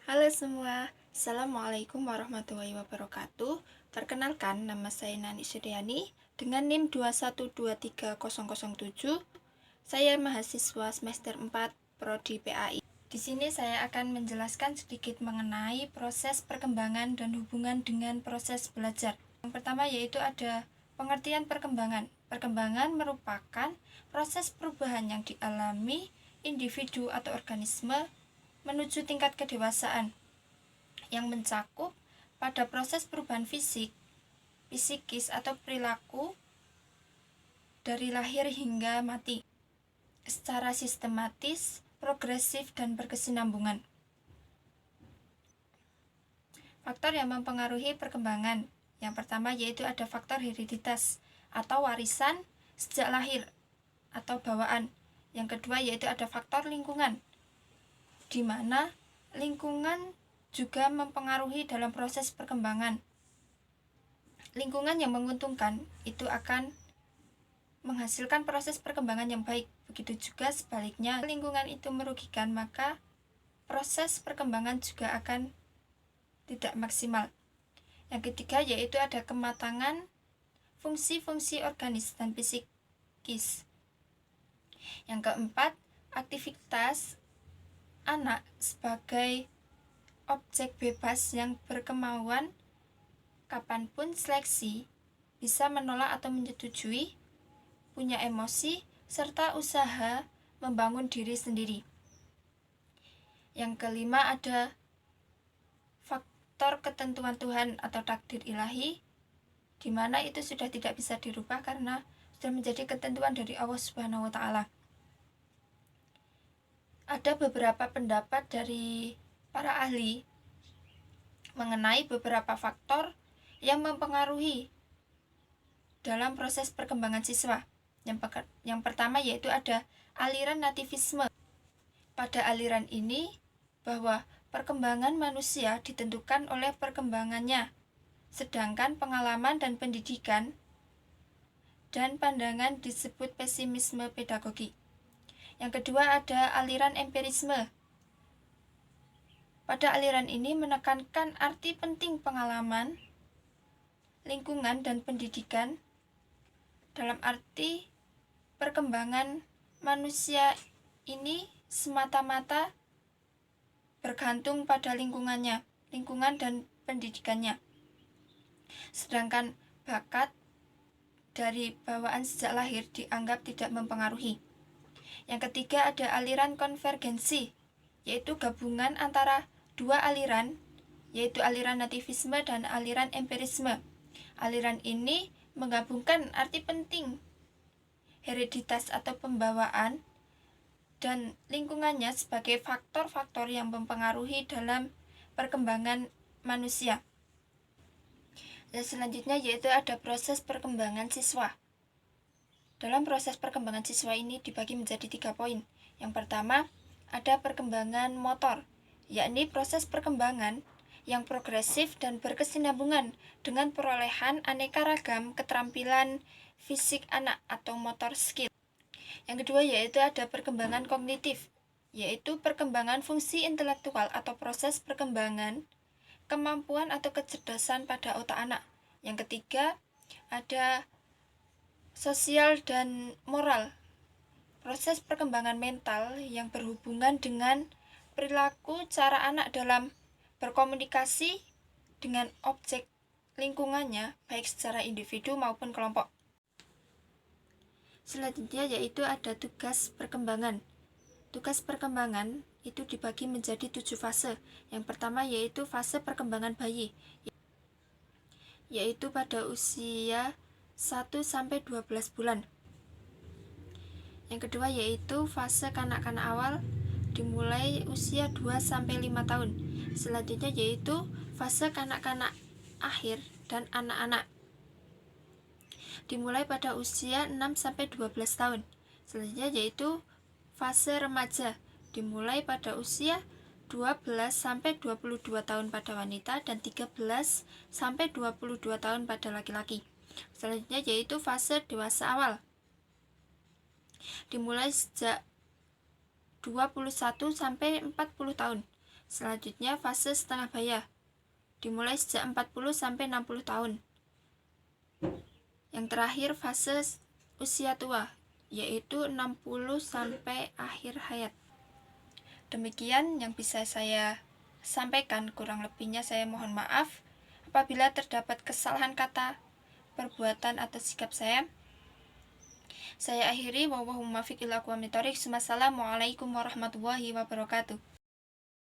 Halo semua, Assalamualaikum warahmatullahi wabarakatuh. Perkenalkan, nama saya Nani Suryani dengan NIM 2123007. Saya mahasiswa semester 4 Prodi PAI. Di sini saya akan menjelaskan sedikit mengenai proses perkembangan dan hubungan dengan proses belajar. Yang pertama yaitu ada pengertian perkembangan. Perkembangan merupakan proses perubahan yang dialami individu atau organisme menuju tingkat kedewasaan yang mencakup pada proses perubahan fisik, psikis atau perilaku dari lahir hingga mati secara sistematis, progresif, dan berkesinambungan. Faktor yang mempengaruhi perkembangan yang pertama yaitu ada faktor hereditas atau warisan sejak lahir atau bawaan. Yang kedua yaitu ada faktor lingkungan, di mana lingkungan juga mempengaruhi dalam proses perkembangan. Lingkungan yang menguntungkan itu akan menghasilkan proses perkembangan yang baik. Begitu juga sebaliknya, lingkungan itu merugikan, maka proses perkembangan juga akan tidak maksimal. Yang ketiga yaitu ada kematangan fungsi-fungsi organis dan psikis. Yang keempat, aktivitas anak sebagai objek bebas yang berkemauan kapanpun seleksi, bisa menolak atau menyetujui, punya emosi, serta usaha membangun diri sendiri. Yang kelima ada faktor ketentuan Tuhan atau takdir ilahi, di mana itu sudah tidak bisa dirubah karena sudah menjadi ketentuan dari Allah Subhanahu wa Ta'ala. Ada beberapa pendapat dari para ahli mengenai beberapa faktor yang mempengaruhi dalam proses perkembangan siswa. Yang pertama yaitu ada aliran nativisme. Pada aliran ini bahwa perkembangan manusia ditentukan oleh perkembangannya, sedangkan pengalaman dan pendidikan dan pandangan disebut pesimisme pedagogi. Yang kedua ada aliran empirisme. Pada aliran ini menekankan arti penting pengalaman, lingkungan, dan pendidikan dalam arti perkembangan manusia ini semata-mata bergantung pada lingkungan dan pendidikannya. Sedangkan bakat dari bawaan sejak lahir dianggap tidak mempengaruhi. Yang ketiga ada aliran konvergensi, yaitu gabungan antara dua aliran, yaitu aliran nativisme dan aliran empirisme. Aliran ini menggabungkan arti penting hereditas atau pembawaan dan lingkungannya sebagai faktor-faktor yang mempengaruhi dalam perkembangan manusia. Dan selanjutnya yaitu ada proses perkembangan siswa. Dalam proses perkembangan siswa ini dibagi menjadi 3 poin. Yang pertama, ada perkembangan motor, yakni proses perkembangan yang progresif dan berkesinambungan dengan perolehan aneka ragam keterampilan fisik anak atau motor skill. Yang kedua yaitu ada perkembangan kognitif, yaitu perkembangan fungsi intelektual atau proses perkembangan kemampuan atau kecerdasan pada otak anak. Yang ketiga ada sosial dan moral, proses perkembangan mental yang berhubungan dengan perilaku cara anak dalam berkomunikasi dengan objek lingkungannya, baik secara individu maupun kelompok. Selanjutnya yaitu ada tugas perkembangan. Tugas perkembangan itu dibagi menjadi 7 fase. Yang pertama yaitu fase perkembangan bayi, yaitu pada usia 1-12 bulan. Yang kedua yaitu fase kanak-kanak awal, dimulai usia 2-5 tahun. Selanjutnya yaitu fase kanak-kanak akhir dan anak-anak, dimulai pada usia 6-12 tahun. Selanjutnya yaitu fase remaja, dimulai pada usia 12-22 tahun pada wanita dan 13-22 tahun pada laki-laki. Selanjutnya yaitu fase dewasa awal, dimulai sejak 21 sampai 40 tahun. Selanjutnya fase setengah baya, dimulai sejak 40 sampai 60 tahun. Yang terakhir fase usia tua, yaitu 60 sampai akhir hayat. Demikian yang bisa saya sampaikan, kurang lebihnya saya mohon maaf apabila terdapat kesalahan kata, perbuatan atau sikap saya. Saya akhiri, wassalamualaikum warahmatullahi wabarakatuh.